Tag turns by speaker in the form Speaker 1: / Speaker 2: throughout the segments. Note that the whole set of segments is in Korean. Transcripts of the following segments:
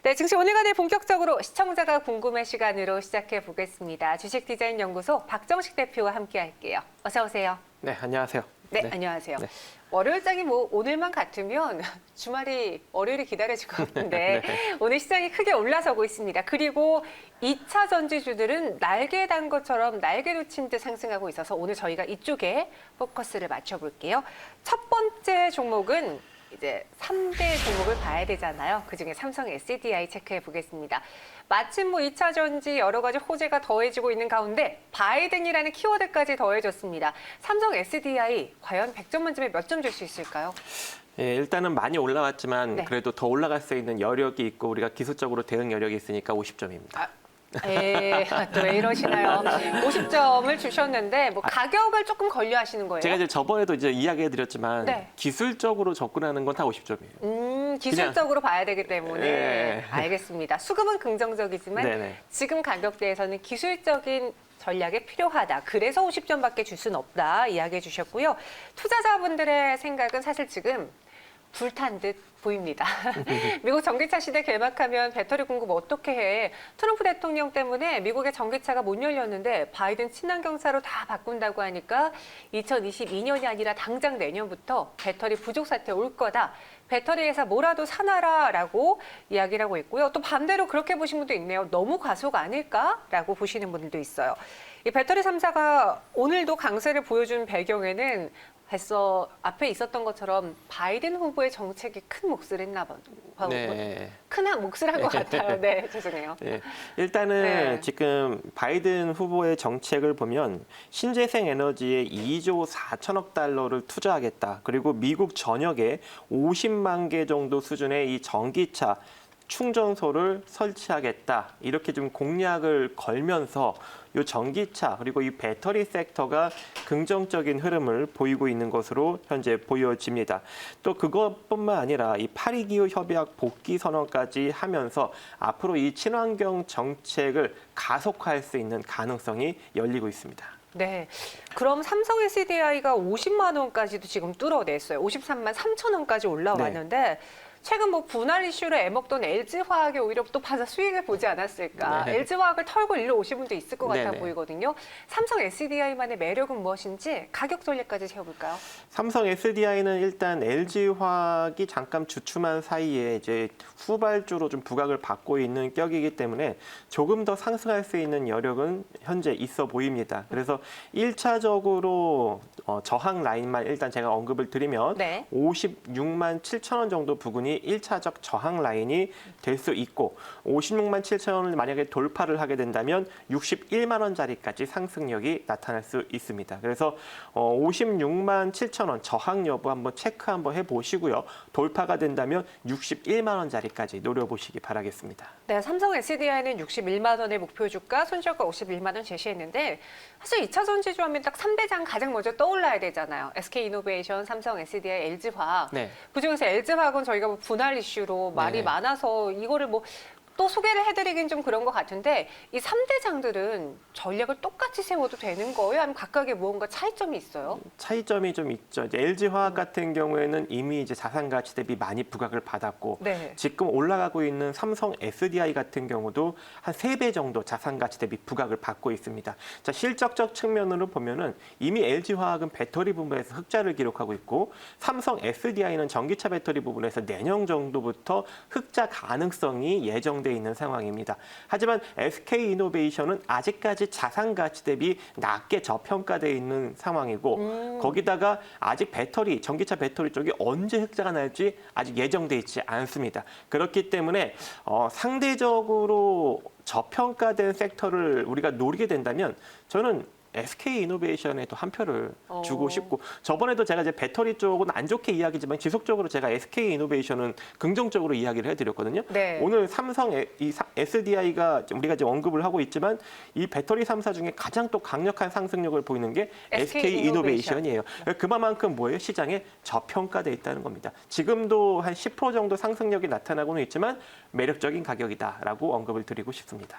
Speaker 1: 네, 증시 오늘간의 본격적으로 시청자가 궁금해 시간으로 시작해 보겠습니다. 주식디자인연구소 박정식 대표와 함께 할게요. 어서 오세요.
Speaker 2: 네, 안녕하세요.
Speaker 1: 네, 안녕하세요.
Speaker 2: 네.
Speaker 1: 월요일장이 뭐 오늘만 같으면 주말이 월요일이 기다려질 것 같은데
Speaker 2: 네.
Speaker 1: 오늘 시장이 크게 올라서고 있습니다. 그리고 2차 전지주들은 날개 단 것처럼 날개 놓친 듯 상승하고 있어서 오늘 저희가 이쪽에 포커스를 맞춰볼게요. 첫 번째 종목은 이제 3대 종목을 봐야 되잖아요. 그중에 삼성 SDI 체크해 보겠습니다. 마침 뭐 2차 전지 여러 가지 호재가 더해지고 있는 가운데 바이든이라는 키워드까지 더해졌습니다. 삼성 SDI 과연 100점 만점에 몇 점 줄 수 있을까요?
Speaker 2: 예, 일단은 많이 올라왔지만
Speaker 1: 네.
Speaker 2: 그래도 더 올라갈 수 있는 여력이 있고 우리가 기술적으로 대응 여력이 있으니까 50점입니다.
Speaker 1: 예, 또 왜 이러시나요? 50점을 주셨는데 뭐 가격을 조금 권유하시는 거예요?
Speaker 2: 제가 이제 저번에도 이제 이야기해드렸지만
Speaker 1: 네.
Speaker 2: 기술적으로 접근하는 건 다 50점이에요.
Speaker 1: 기술적으로 봐야 되기 때문에
Speaker 2: 예.
Speaker 1: 알겠습니다. 수급은 긍정적이지만
Speaker 2: 네네.
Speaker 1: 지금 가격대에서는 기술적인 전략이 필요하다. 그래서 50점밖에 줄 수는 없다. 이야기해 주셨고요. 투자자분들의 생각은 사실 지금 불탄 듯 보입니다. 미국 전기차 시대 개막하면 배터리 공급 어떻게 해? 트럼프 대통령 때문에 미국의 전기차가 못 열렸는데 바이든 친환경차로 다 바꾼다고 하니까 2022년이 아니라 당장 내년부터 배터리 부족 사태 올 거다. 배터리 회사 뭐라도 사놔라라고 이야기를 하고 있고요. 또 반대로 그렇게 보신 분도 있네요. 너무 과속 아닐까라고 보시는 분들도 있어요. 이 배터리 3사가 오늘도 강세를 보여준 배경에는 벌써 앞에 있었던 것처럼 바이든 후보의 정책이 큰 몫을 했나 봐요.
Speaker 2: 네.
Speaker 1: 큰 몫을 한 것 같아요. 네, 죄송해요.
Speaker 2: 네. 일단은
Speaker 1: 네.
Speaker 2: 지금 바이든 후보의 정책을 보면 신재생 에너지에 2조 4천억 달러를 투자하겠다. 그리고 미국 전역에 50만 개 정도 수준의 이 전기차 충전소를 설치하겠다. 이렇게 좀 공약을 걸면서 이 전기차 그리고 이 배터리 섹터가 긍정적인 흐름을 보이고 있는 것으로 현재 보여집니다. 또 그것뿐만 아니라 이 파리기후 협약 복귀 선언까지 하면서 앞으로 이 친환경 정책을 가속화할 수 있는 가능성이 열리고 있습니다.
Speaker 1: 네, 그럼 삼성 SDI가 50만 원까지도 지금 뚫어냈어요. 53만 3천 원까지 올라왔는데 최근 뭐 분할 이슈로 애먹던 LG화학이 오히려 또 봐서 수익을 보지 않았을까.
Speaker 2: 네.
Speaker 1: LG화학을 털고 일로 오신 분도 있을 것 같아
Speaker 2: 네네.
Speaker 1: 보이거든요. 삼성 SDI만의 매력은 무엇인지 가격 전략까지 세워볼까요?
Speaker 2: 삼성 SDI는 일단 LG화학이 잠깐 주춤한 사이에 이제 후발주로 좀 부각을 받고 있는 격이기 때문에 조금 더 상승할 수 있는 여력은 현재 있어 보입니다. 그래서 1차적으로 저항 라인만 일단 제가 언급을 드리면
Speaker 1: 네.
Speaker 2: 56만 7천 원 정도 부근이 1차적 저항 라인이 될 수 있고 56만 7천 원을 만약에 돌파를 하게 된다면 61만 원짜리까지 상승력이 나타날 수 있습니다. 그래서 56만 7천 원 저항 여부 한번 체크 한번 해보시고요. 돌파가 된다면 61만 원짜리까지 노려보시기 바라겠습니다.
Speaker 1: 네, 삼성 SDI는 61만 원의 목표 주가, 손절가 51만 원 제시했는데 사실 2차 전지주 하면 딱 3대장 가장 먼저 떠올라야 되잖아요. SK이노베이션, 삼성 SDI, LG화학.
Speaker 2: 네.
Speaker 1: 그중에서 LG화학은 저희가 뭐 분할 이슈로 말이
Speaker 2: 네.
Speaker 1: 많아서 이거를 뭐 또 소개를 해드리긴 좀 그런 것 같은데 이 3대장들은 전략을 똑같이 세워도 되는 거예요? 아니면 각각의 무언가 차이점이 있어요?
Speaker 2: 차이점이 좀 있죠. 이제 LG화학 같은 경우에는 이미 이제 자산 가치 대비 많이 부각을 받았고
Speaker 1: 네.
Speaker 2: 지금 올라가고 있는 삼성 SDI 같은 경우도 한 3배 정도 자산 가치 대비 부각을 받고 있습니다. 자, 실적적 측면으로 보면은 이미 LG화학은 배터리 부분에서 흑자를 기록하고 있고 삼성 SDI는 전기차 배터리 부분에서 내년 정도부터 흑자 가능성이 예정돼 있는 상황입니다. 하지만 SK이노베이션은 아직까지 자산 가치 대비 낮게 저평가되어 있는 상황이고 거기다가 아직 배터리, 전기차 배터리 쪽이 언제 흑자가 날지 아직 예정돼 있지 않습니다. 그렇기 때문에 상대적으로 저평가된 섹터를 우리가 노리게 된다면 저는 SK이노베이션에도 한 표를 주고 싶고 저번에도 제가 이제 배터리 쪽은 안 좋게 이야기지만 지속적으로 제가 SK이노베이션은 긍정적으로 이야기를 해드렸거든요.
Speaker 1: 네.
Speaker 2: 오늘 삼성 SDI가 우리가 이제 언급을 하고 있지만 이 배터리 3사 중에 가장 또 강력한 상승력을 보이는 게 SK이노베이션이에요. 그만큼 뭐예요? 시장에 저평가돼 있다는 겁니다. 지금도 한 10% 정도 상승력이 나타나고는 있지만 매력적인 가격이다라고 언급을 드리고 싶습니다.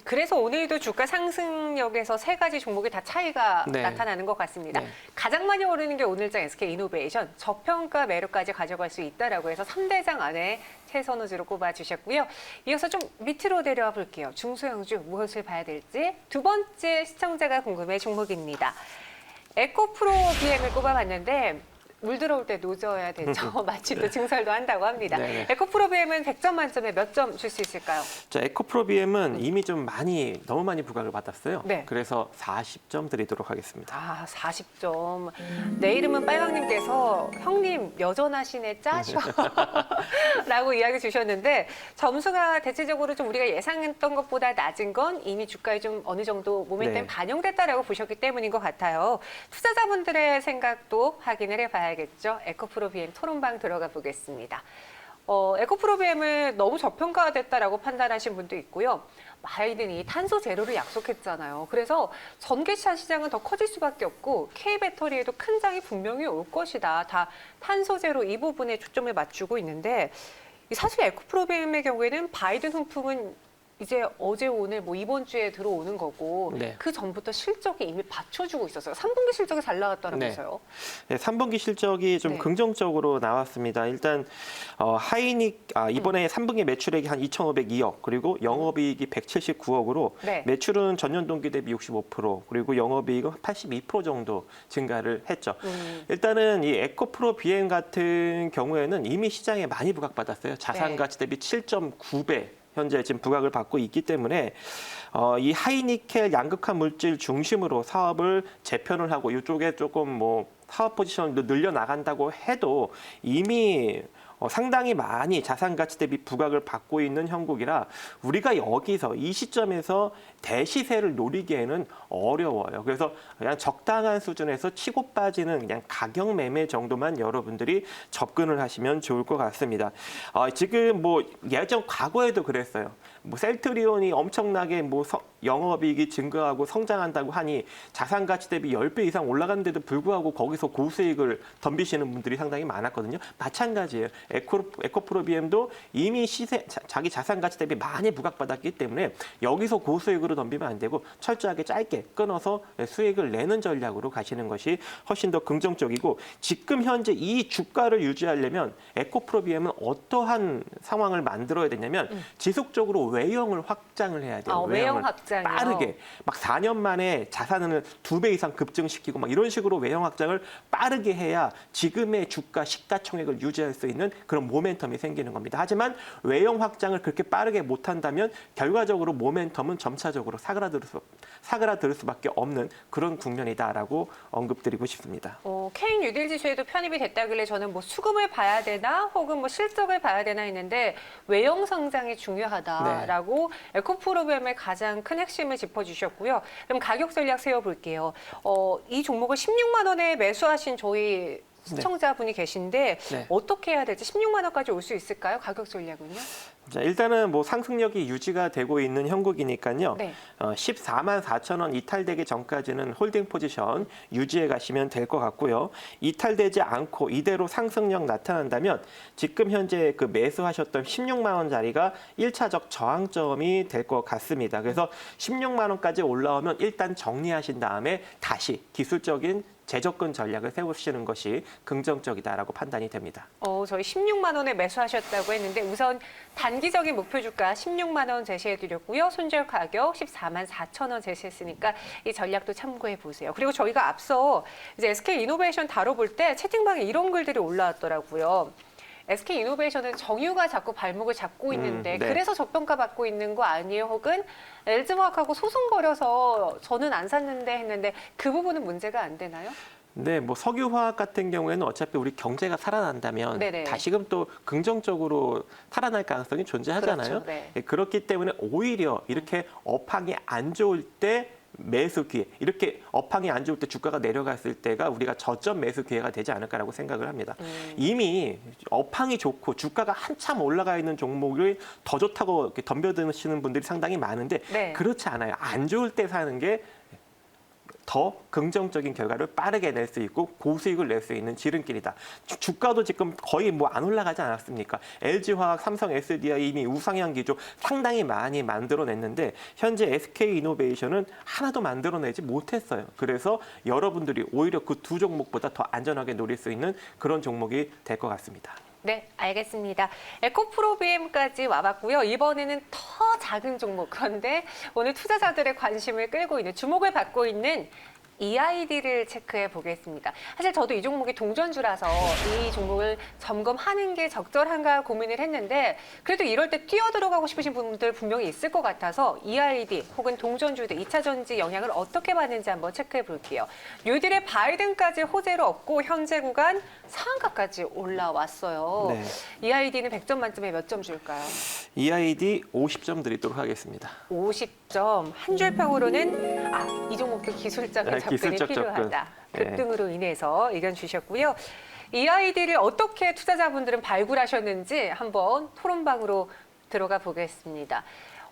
Speaker 1: 그래서 오늘도 주가 상승력에서 세 가지 종목이 종목에 다 차이가
Speaker 2: 네.
Speaker 1: 나타나는 것 같습니다.
Speaker 2: 네.
Speaker 1: 가장 많이 오르는 게 오늘장 SK이노베이션, 저평가 매력까지 가져갈 수 있다라고 해서 3대장 안에 최선호주로 꼽아주셨고요. 이어서 좀 밑으로 내려와 볼게요. 중소형주 무엇을 봐야 될지 두 번째 시청자가 궁금해 종목입니다. 에코프로 BM을 꼽아봤는데 물 들어올 때 노져야 되죠. 마치 또 증설도 한다고 합니다.
Speaker 2: 네.
Speaker 1: 에코프로 BM은 100점 만점에 몇 점 줄 수 있을까요?
Speaker 2: 자, 에코프로비엠은 이미 좀 너무 많이 부각을 받았어요.
Speaker 1: 네.
Speaker 2: 그래서 40점 드리도록 하겠습니다.
Speaker 1: 아, 40점. 내 이름은 빨강님께서 형님 여전하시네 짜셔 라고 이야기 주셨는데 점수가 대체적으로 좀 우리가 예상했던 것보다 낮은 건 이미 주가에 좀 어느 정도 모멘텀
Speaker 2: 네.
Speaker 1: 반영됐다라고 보셨기 때문인 것 같아요. 투자자분들의 생각도 확인을 해봐야겠죠. 에코프로 BM 토론방 들어가 보겠습니다. 에코프로 BM을 너무 저평가됐다라고 판단하신 분도 있고요. 바이든이 탄소 제로를 약속했잖아요. 그래서 전기차 시장은 더 커질 수밖에 없고 K배터리에도 큰 장이 분명히 올 것이다. 다 탄소 제로 이 부분에 초점을 맞추고 있는데 사실 에코프로 BM의 경우에는 바이든 훈풍은 이제 어제 오늘 뭐 이번 주에 들어오는 거고
Speaker 2: 네.
Speaker 1: 그 전부터 실적이 이미 받쳐주고 있었어요. 3분기 실적이 잘 나왔다면서요.
Speaker 2: 네, 3분기 실적이 좀
Speaker 1: 네.
Speaker 2: 긍정적으로 나왔습니다. 일단 이번에 3분기 매출액이 한 2,502억, 그리고 영업이익이 179억으로
Speaker 1: 네.
Speaker 2: 매출은 전년 동기 대비 65%, 그리고 영업이익은 82% 정도 증가를 했죠. 일단은 이 에코프로 BM 같은 경우에는 이미 시장에 많이 부각받았어요. 자산
Speaker 1: 네.
Speaker 2: 가치 대비 7.9배. 현재 지금 부각을 받고 있기 때문에 이 하이니켈 양극화 물질 중심으로 사업을 재편을 하고 이쪽에 조금 뭐 사업 포지션을 늘려 나간다고 해도 이미 상당히 많이 자산 가치 대비 부각을 받고 있는 형국이라 우리가 여기서 이 시점에서 대시세를 노리기에는 어려워요. 그래서 그냥 적당한 수준에서 치고 빠지는 그냥 가격 매매 정도만 여러분들이 접근을 하시면 좋을 것 같습니다. 지금 뭐 예전 과거에도 그랬어요. 뭐 셀트리온이 엄청나게 뭐 영업이익이 증가하고 성장한다고 하니 자산 가치 대비 10배 이상 올라갔는데도 불구하고 거기서 고수익을 덤비시는 분들이 상당히 많았거든요. 마찬가지예요. 에코프로 BM도 이미 자기 자산 가치 대비 많이 부각받았기 때문에 여기서 고수익으로 덤비면 안 되고 철저하게 짧게 끊어서 수익을 내는 전략으로 가시는 것이 훨씬 더 긍정적이고, 지금 현재 이 주가를 유지하려면 에코프로 BM은 어떠한 상황을 만들어야 되냐면 지속적으로 외형을 확장을 해야 돼요.
Speaker 1: 외형 확장이요?
Speaker 2: 빠르게 막 4년 만에 자산을 2배 이상 급증시키고 막 이런 식으로 외형 확장을 빠르게 해야 지금의 주가 시가총액을 유지할 수 있는 그런 모멘텀이 생기는 겁니다. 하지만 외형 확장을 그렇게 빠르게 못한다면 결과적으로 모멘텀은 점차적으로 사그라들 수밖에 없는 그런 국면이다라고 언급드리고 싶습니다.
Speaker 1: K 뉴딜 지수에도 편입이 됐다길래 저는 뭐 수급을 봐야 되나 혹은 뭐 실적을 봐야 되나 했는데 외형 성장이 중요하다라고 에코프로 BM의 가장 큰 핵심을 짚어주셨고요. 그럼 가격 전략 세워볼게요. 이 종목을 16만 원에 매수하신 저희 시청자분이 계신데
Speaker 2: 네.
Speaker 1: 어떻게 해야 될지 16만 원까지 올 수 있을까요? 가격 전략은요?
Speaker 2: 자, 일단은 뭐 상승력이 유지가 되고 있는 형국이니까요.
Speaker 1: 네.
Speaker 2: 14만 4천 원 이탈되기 전까지는 홀딩 포지션 유지해 가시면 될 것 같고요. 이탈되지 않고 이대로 상승력 나타난다면 지금 현재 그 매수하셨던 16만 원짜리가 1차적 저항점이 될 것 같습니다. 그래서 16만 원까지 올라오면 일단 정리하신 다음에 다시 기술적인 재접근 전략을 세우시는 것이 긍정적이다라고 판단이 됩니다.
Speaker 1: 저희 16만 원에 매수하셨다고 했는데 우선 단기적인 목표 주가 16만 원 제시해드렸고요. 손절 가격 14만 4천 원 제시했으니까 이 전략도 참고해 보세요. 그리고 저희가 앞서 이제 SK이노베이션 다뤄볼 때 채팅방에 이런 글들이 올라왔더라고요. SK이노베이션은 정유가 자꾸 발목을 잡고 있는데
Speaker 2: 네.
Speaker 1: 그래서 저평가 받고 있는 거 아니에요? 혹은 LG화학하고 소송 벌여서 저는 안 샀는데 했는데 그 부분은 문제가 안 되나요?
Speaker 2: 네, 뭐 석유화학 같은 경우에는 어차피 우리 경제가 살아난다면
Speaker 1: 네네.
Speaker 2: 다시금 또 긍정적으로 살아날 가능성이 존재하잖아요.
Speaker 1: 그렇죠, 네.
Speaker 2: 그렇기 때문에 오히려 이렇게 업황이 안 좋을 때 매수 기회, 이렇게 업황이 안 좋을 때 주가가 내려갔을 때가 우리가 저점 매수 기회가 되지 않을까라고 생각을 합니다. 이미 업황이 좋고 주가가 한참 올라가 있는 종목을 더 좋다고 이렇게 덤벼드시는 분들이 상당히 많은데
Speaker 1: 네.
Speaker 2: 그렇지 않아요. 안 좋을 때 사는 게 더 긍정적인 결과를 빠르게 낼 수 있고 고수익을 낼 수 있는 지름길이다. 주가도 지금 거의 뭐 안 올라가지 않았습니까? LG화학, 삼성 SDI 이미 우상향 기조 상당히 많이 만들어냈는데 현재 SK이노베이션은 하나도 만들어내지 못했어요. 그래서 여러분들이 오히려 그 두 종목보다 더 안전하게 노릴 수 있는 그런 종목이 될 것 같습니다.
Speaker 1: 네, 알겠습니다. 에코프로비엠까지 와봤고요. 이번에는 더 작은 종목, 그런데 오늘 투자자들의 관심을 끌고 있는, 주목을 받고 있는 EID를 체크해 보겠습니다. 사실 저도 이 종목이 동전주라서 이 종목을 점검하는 게 적절한가 고민을 했는데 그래도 이럴 때 뛰어 들어가고 싶으신 분들 분명히 있을 것 같아서 EID 혹은 동전주들 2차 전지 영향을 어떻게 받는지 한번 체크해 볼게요. 뉴딜의 바이든까지 호재로 얻고 현재 구간 상한가까지 올라왔어요.
Speaker 2: 네.
Speaker 1: EID는 100점 만점에 몇 점 줄까요?
Speaker 2: EID 50점 드리도록 하겠습니다.
Speaker 1: 50점. 한 줄 평으로는 이 종목도 기술적인 접근이
Speaker 2: 기술적
Speaker 1: 필요하다.
Speaker 2: 접근. 네.
Speaker 1: 급등으로 인해서 의견 주셨고요. 이 아이디를 어떻게 투자자분들은 발굴하셨는지 한번 토론방으로 들어가 보겠습니다.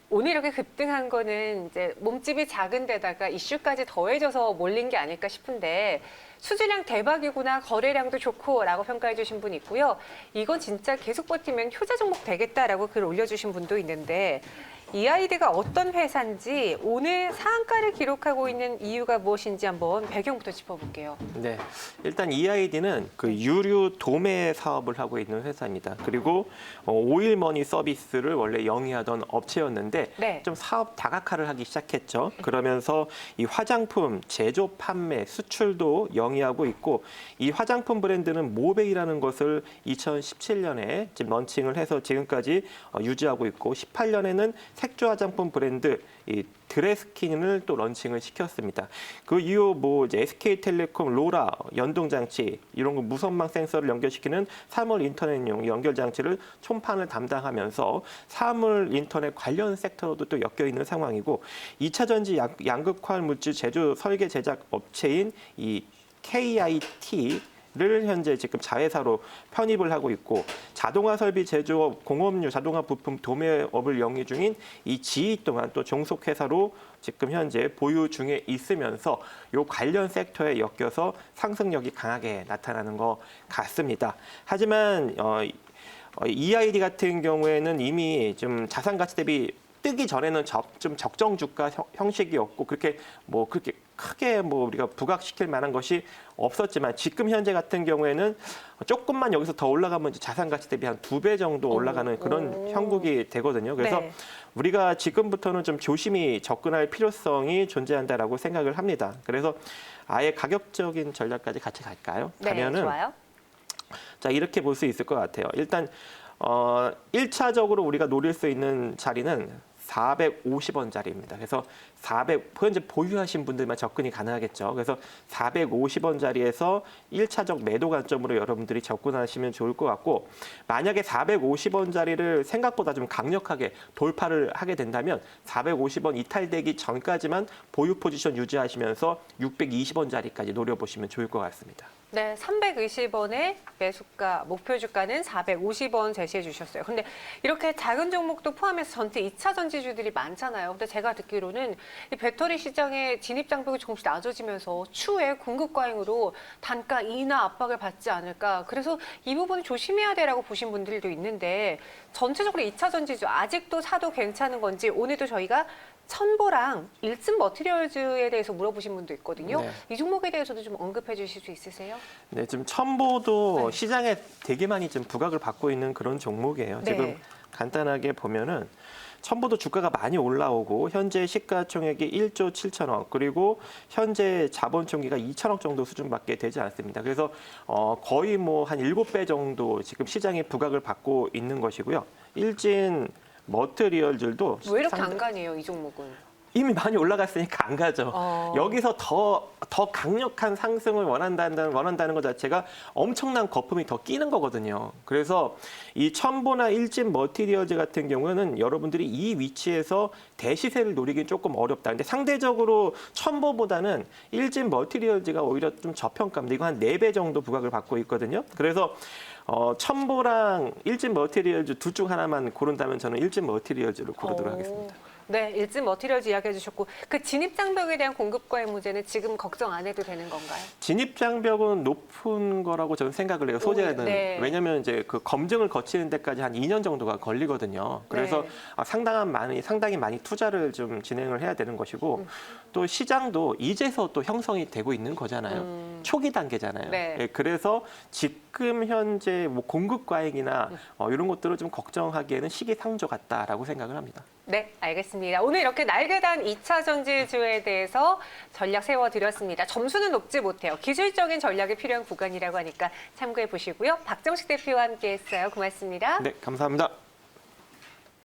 Speaker 1: 오늘 이렇게 급등한 거는 이제 몸집이 작은 데다가 이슈까지 더해져서 몰린 게 아닐까 싶은데 수주량 대박이구나, 거래량도 좋고라고 평가해 주신 분 있고요. 이건 진짜 계속 버티면 효자 종목 되겠다라고 글 올려주신 분도 있는데 EID가 어떤 회사인지 오늘 상한가를 기록하고 있는 이유가 무엇인지 한번 배경부터 짚어볼게요.
Speaker 2: 네, 일단 EID는 그 유류 도매 사업을 하고 있는 회사입니다. 그리고 오일머니 서비스를 원래 영위하던 업체였는데
Speaker 1: 네.
Speaker 2: 좀 사업 다각화를 하기 시작했죠. 그러면서 이 화장품 제조, 판매, 수출도 영위하고 있고 이 화장품 브랜드는 모베이라는 것을 2017년에 지금 런칭을 해서 지금까지 유지하고 있고 18년에는 색조 화장품 브랜드 이 드레스킨을 또 런칭을 시켰습니다. 그 이후 뭐 이제 SK텔레콤 로라 연동 장치 이런 거 무선망 센서를 연결시키는 사물 인터넷용 연결 장치를 총판을 담당하면서 사물 인터넷 관련 섹터로도 또 엮여 있는 상황이고 2차 전지 양극화 물질 제조 설계 제작 업체인 이 KIT 를 현재 지금 자회사로 편입을 하고 있고 자동화 설비 제조업, 공업류, 자동화 부품 도매업을 영위 중인 이 GE 또한 또 종속회사로 지금 현재 보유 중에 있으면서 이 관련 섹터에 엮여서 상승력이 강하게 나타나는 것 같습니다. 하지만 EID 같은 경우에는 이미 좀 자산 가치 대비 뜨기 전에는 좀 적정 주가 형식이었고 그렇게 크게 우리가 부각시킬 만한 것이 없었지만 지금 현재 같은 경우에는 조금만 여기서 더 올라가면 이제 자산 가치 대비 한 2배 정도 올라가는 그런 형국이 되거든요. 그래서
Speaker 1: 네.
Speaker 2: 우리가 지금부터는 좀 조심히 접근할 필요성이 존재한다라고 생각을 합니다. 그래서 아예 가격적인 전략까지 같이 갈까요?
Speaker 1: 네,
Speaker 2: 가면은
Speaker 1: 좋아요.
Speaker 2: 자, 이렇게 볼 수 있을 것 같아요. 일단 1차적으로 우리가 노릴 수 있는 자리는 450원짜리입니다. 그래서 현재 보유하신 분들만 접근이 가능하겠죠. 그래서 450원짜리에서 1차적 매도 관점으로 여러분들이 접근하시면 좋을 것 같고 만약에 450원짜리를 생각보다 좀 강력하게 돌파를 하게 된다면 450원 이탈되기 전까지만 보유 포지션 유지하시면서 620원짜리까지 노려보시면 좋을 것 같습니다.
Speaker 1: 네, 320원의 매수가, 목표 주가는 450원 제시해 주셨어요. 근데 이렇게 작은 종목도 포함해서 전체 2차 전지주들이 많잖아요. 근데 제가 듣기로는 이 배터리 시장의 진입 장벽이 조금씩 낮아지면서 추후에 공급 과잉으로 단가 인하 압박을 받지 않을까. 그래서 이 부분 조심해야 되라고 보신 분들도 있는데 전체적으로 2차 전지주 아직도 사도 괜찮은 건지 오늘도 저희가 첨보랑 일진 머티리얼즈에 대해서 물어보신 분도 있거든요.
Speaker 2: 네.
Speaker 1: 이 종목에 대해서도 좀 언급해 주실 수 있으세요?
Speaker 2: 네, 지금 첨보도
Speaker 1: 네.
Speaker 2: 시장에 되게 많이 지금 부각을 받고 있는 그런 종목이에요.
Speaker 1: 네.
Speaker 2: 지금 간단하게 보면은 첨보도 주가가 많이 올라오고 현재 시가총액이 1조 7천억 그리고 현재 자본총기가 2천억 정도 수준밖에 되지 않습니다. 그래서 거의 뭐 한 7배 정도 지금 시장에 부각을 받고 있는 것이고요. 일진 머티리얼들도
Speaker 1: 왜 이렇게 안 가네요, 이 종목은?
Speaker 2: 이미 많이 올라갔으니까 안 가죠. 여기서 더 강력한 상승을 원한다는 것 자체가 엄청난 거품이 더 끼는 거거든요. 그래서 이 첨보나 일진 머티리얼즈 같은 경우는 여러분들이 이 위치에서 대시세를 노리긴 조금 어렵다. 근데 상대적으로 첨보보다는 일진 머티리얼즈가 오히려 좀 저평가입니다. 이거 한 4배 정도 부각을 받고 있거든요. 그래서 첨보랑 일진 머티리얼즈 둘 중 하나만 고른다면 저는 일진 머티리얼즈를 고르도록 하겠습니다.
Speaker 1: 네, 일진 머티리얼즈 이야기해 주셨고 그 진입 장벽에 대한 공급과의 문제는 지금 걱정 안 해도 되는 건가요?
Speaker 2: 진입 장벽은 높은 거라고 저는 생각을 해요. 소재는.
Speaker 1: 네.
Speaker 2: 왜냐하면 이제 그 검증을 거치는 데까지 한 2년 정도가 걸리거든요. 그래서
Speaker 1: 네.
Speaker 2: 상당히 많이 투자를 좀 진행을 해야 되는 것이고 또 시장도 이제서 또 형성이 되고 있는 거잖아요. 초기 단계잖아요.
Speaker 1: 네.
Speaker 2: 예, 그래서 지금 현재 뭐 공급 과잉이나 이런 것들을 좀 걱정하기에는 시기상조 같다라고 생각을 합니다.
Speaker 1: 네, 알겠습니다. 오늘 이렇게 날개단 2차 전지주에 대해서 전략 세워드렸습니다. 점수는 높지 못해요. 기술적인 전략이 필요한 구간이라고 하니까 참고해 보시고요. 박정식 대표와 함께했어요. 고맙습니다.
Speaker 2: 네, 감사합니다.